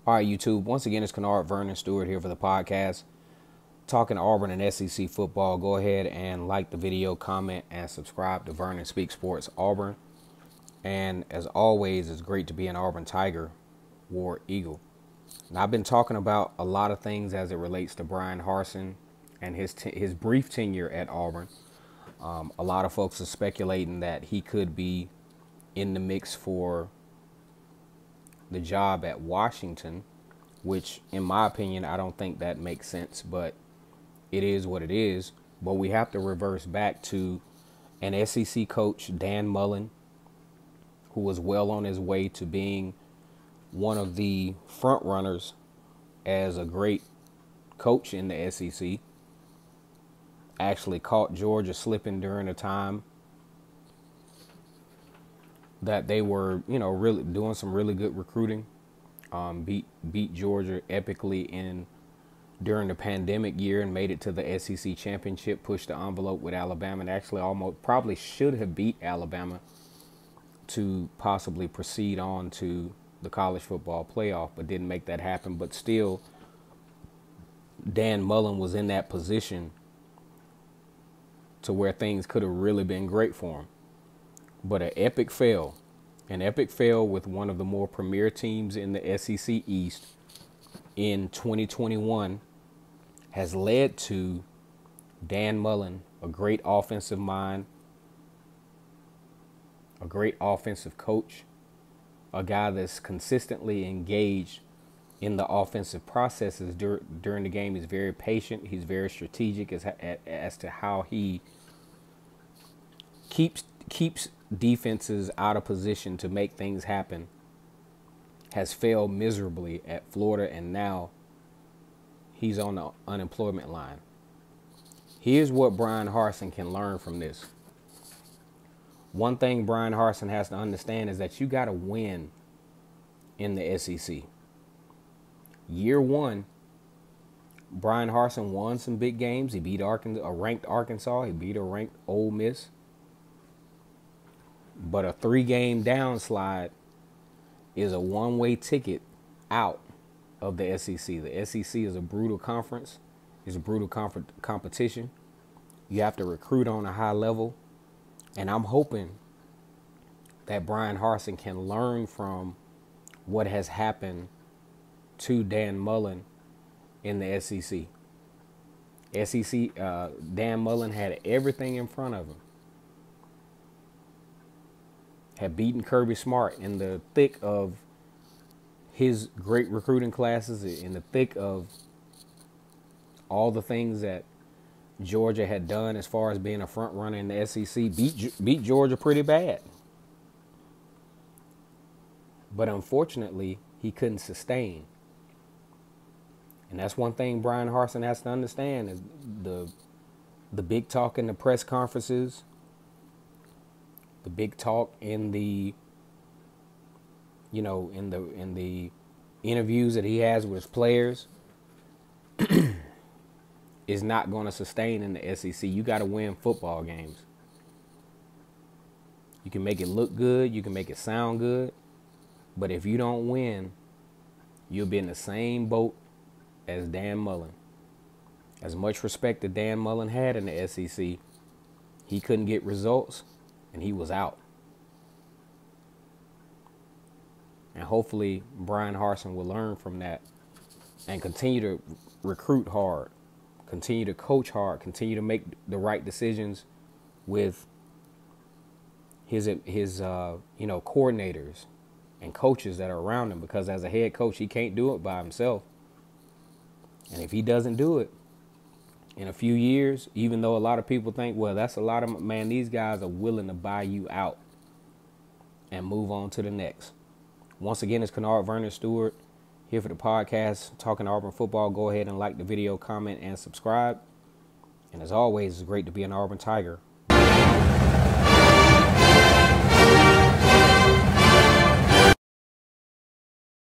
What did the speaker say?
All right, YouTube. Once again, it's Kennard Vernon Stewart here for the podcast. Talking Auburn and SEC football. Go ahead and like the video, comment, and subscribe to Vernon Speak Sports Auburn. And as always, it's great to be an Auburn Tiger, War Eagle. Now, I've been talking about a lot of things as it relates to Bryan Harsin and his brief tenure at Auburn. A lot of folks are speculating that he could be in the mix for the job at Washington, which in my opinion, I don't think that makes sense, but it is what it is. But we have to reverse back to an SEC coach, Dan Mullen, who was well on his way to being one of the front runners as a great coach in the SEC. Actually caught Georgia slipping during a time that they were, really doing some really good recruiting. Beat Georgia epically during the pandemic year and made it to the SEC championship, pushed the envelope with Alabama, and actually almost probably should have beat Alabama to possibly proceed on to the college football playoff, but didn't make that happen. But still, Dan Mullen was in that position to where things could have really been great for him. But an epic fail with one of the more premier teams in the SEC East in 2021 has led to Dan Mullen, a great offensive mind, a great offensive coach, a guy that's consistently engaged in the offensive processes during the game. He's very patient. He's very strategic as to how he keeps defenses out of position to make things happen. Has failed miserably at Florida, and now he's on the unemployment line. Here's what Bryan Harsin can learn from this. One thing Bryan Harsin has to understand is that you got to win in the SEC. Year one, Bryan Harsin won some big games. He beat a ranked Arkansas. He beat a ranked Ole Miss. But a 3-game downslide is a one-way ticket out of the SEC. The SEC is a brutal conference. It's a brutal competition. You have to recruit on a high level. And I'm hoping that Bryan Harsin can learn from what has happened to Dan Mullen in the SEC. Dan Mullen had everything in front of him. Had beaten Kirby Smart in the thick of his great recruiting classes, in the thick of all the things that Georgia had done as far as being a front runner in the SEC. Beat Georgia pretty bad. But unfortunately, he couldn't sustain. And that's one thing Bryan Harsin has to understand is the big talk in the press conferences, the big talk in the in the interviews that he has with his players is not going to sustain in the SEC. You got to win football games. You can make it look good, you can make it sound good, but if you don't win, you'll be in the same boat as Dan Mullen. As much respect that Dan Mullen had in the SEC, he couldn't get results, and he was out. And hopefully Bryan Harsin will learn from that and continue to recruit hard, continue to coach hard, continue to make the right decisions with his coordinators and coaches that are around him, because as a head coach, he can't do it by himself. And if he doesn't do it in a few years, even though a lot of people think, well, that's a lot of, man, these guys are willing to buy you out and move on to the next. Once again, it's Kennard Vernon Stewart here for the podcast, talking Auburn football. Go ahead and like the video, comment, and subscribe. And as always, it's great to be an Auburn Tiger.